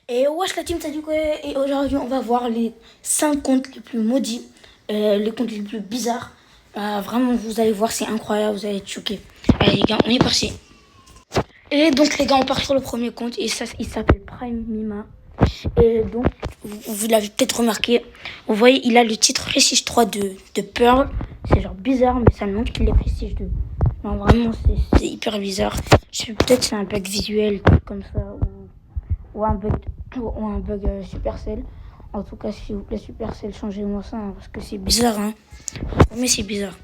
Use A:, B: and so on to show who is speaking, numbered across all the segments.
A: Et wesh la team, ça dit quoi? Et aujourd'hui, on va voir les 5 comptes les plus maudits, les comptes les plus bizarres. Vraiment, vous allez voir, c'est incroyable, vous allez être choqués. Allez les gars, on est parti. Et donc les gars, on part sur le premier compte et ça, il s'appelle Prime Mima. Et donc, vous l'avez peut-être remarqué, vous voyez, il a le titre Prestige 3 de Pearl. C'est genre bizarre, mais ça montre qu'il est Prestige 2. Non, vraiment, c'est hyper bizarre. Je sais peut-être c'est un bug visuel, comme ça, ou un bug Supercell. En tout cas, s'il vous plaît, Supercell, changez-moi ça, hein, parce que c'est bizarre, hein. Mais c'est bizarre.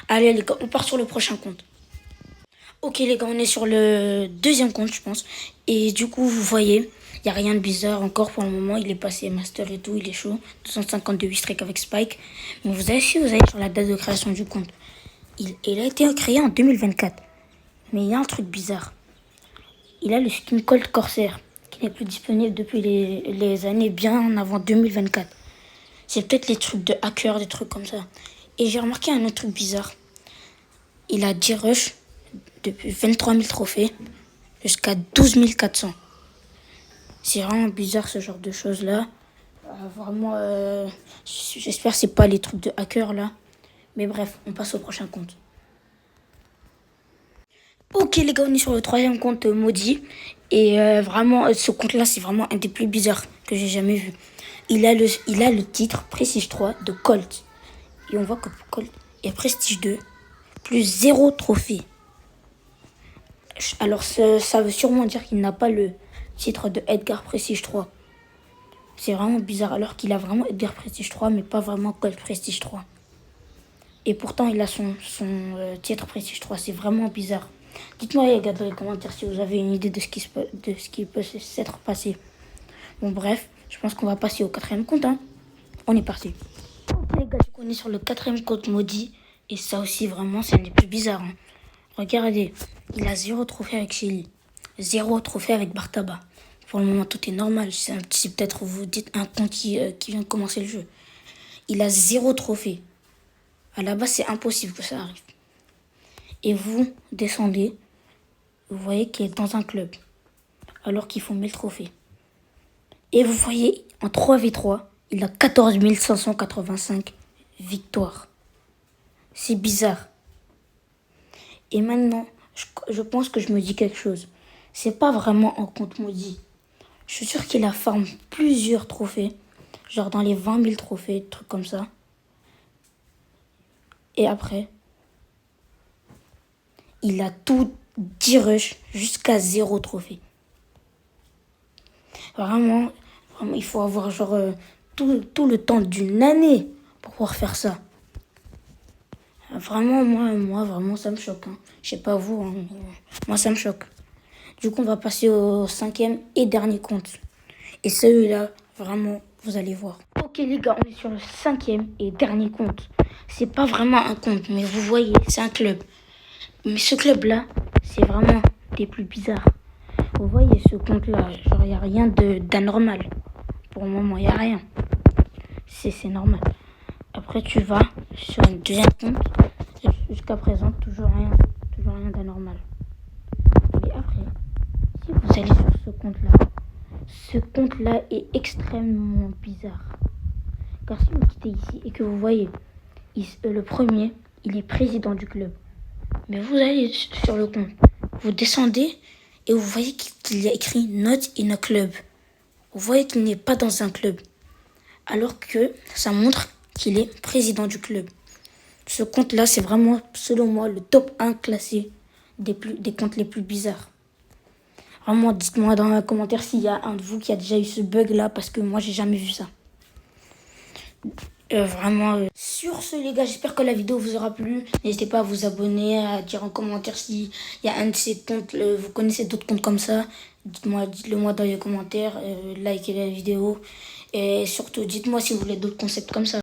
A: Allez, les gars, on part sur le prochain compte. Ok, les gars, on est sur le deuxième compte, je pense. Et du coup, vous voyez, il n'y a rien de bizarre encore pour le moment. Il est passé master et tout, il est chaud. 252 streak avec Spike. Mais vous avez su, vous allez sur la date de création du compte. Il a été créé en 2024. Mais il y a un truc bizarre. Il a le skin Colt Corsair, qui n'est plus disponible depuis les années bien avant 2024. C'est peut-être les trucs de hacker, des trucs comme ça. Et j'ai remarqué un autre truc bizarre. Il a 10 rush depuis 23 000 trophées jusqu'à 12 400. C'est vraiment bizarre ce genre de choses-là. Vraiment, j'espère que c'est pas les trucs de hacker là. Mais bref, on passe au prochain compte. Ok les gars, on est sur le troisième compte maudit. Et vraiment, ce compte-là, c'est vraiment un des plus bizarres que j'ai jamais vu. Il a le titre Prestige 3 de Colt. Et on voit que Colt est Prestige 2, plus 0 trophée. Alors ça veut sûrement dire qu'il n'a pas le titre de Edgar Prestige 3. C'est vraiment bizarre, alors qu'il a vraiment Edgar Prestige 3, mais pas vraiment Colt Prestige 3. Et pourtant, il a son titre Prestige 3. C'est vraiment bizarre. Dites-moi les gars dans les commentaires si vous avez une idée de ce qui peut s'être passé. Bon bref, je pense qu'on va passer au quatrième compte. Hein. On est parti. Ok les gars, on est sur le quatrième compte maudit. Et ça aussi vraiment, c'est un des plus bizarres. Hein. Regardez, il a 0 trophée avec Shelly. 0 trophée avec Bartaba. Pour le moment, tout est normal. C'est peut-être vous dites un compte qui vient de commencer le jeu. Il a 0 trophée. À la base, c'est impossible que ça arrive. Et vous descendez, vous voyez qu'il est dans un club, alors qu'il faut 1000 trophées. Et vous voyez, en 3v3, il a 14 585 victoires. C'est bizarre. Et maintenant, je pense que je me dis quelque chose. C'est pas vraiment un compte maudit. Je suis sûr qu'il a farm plusieurs trophées, genre dans les 20 000 trophées, des trucs comme ça. Et après, il a tout 10 rush jusqu'à 0 trophée. Vraiment, il faut avoir genre tout le temps d'une année pour pouvoir faire ça. Vraiment, moi vraiment, ça me choque. Hein. Je sais pas vous, hein, moi, ça me choque. Du coup, on va passer au cinquième et dernier compte. Et celui-là, vraiment, vous allez voir. Ok les gars, on est sur le cinquième et dernier compte. C'est pas vraiment un compte, mais vous voyez, c'est un club. Mais ce club-là, c'est vraiment des plus bizarres. Vous voyez ce compte-là, genre il n'y a rien d'anormal. Pour le moment, il n'y a rien. C'est normal. Après, tu vas sur un deuxième compte. Jusqu'à présent, toujours rien d'anormal. Et après, si vous allez sur ce compte-là est extrêmement bizarre. Car si vous quittez ici et que vous voyez, le premier, il est président du club. Mais vous allez sur le compte, vous descendez et vous voyez qu'il y a écrit Not in a club. Vous voyez qu'il n'est pas dans un club. Alors que ça montre qu'il est président du club. Ce compte-là, c'est vraiment, selon moi, le top 1 classé des comptes les plus bizarres. Vraiment, dites-moi dans les commentaires s'il y a un de vous qui a déjà eu ce bug-là, parce que moi, j'ai jamais vu ça. Vraiment. Sur ce, les gars, j'espère que la vidéo vous aura plu. N'hésitez pas à vous abonner, à dire en commentaire s'il y a un de ces comptes, vous connaissez d'autres comptes comme ça. Dites-le moi dans les commentaires, likez la vidéo. Et surtout, dites-moi si vous voulez d'autres concepts comme ça.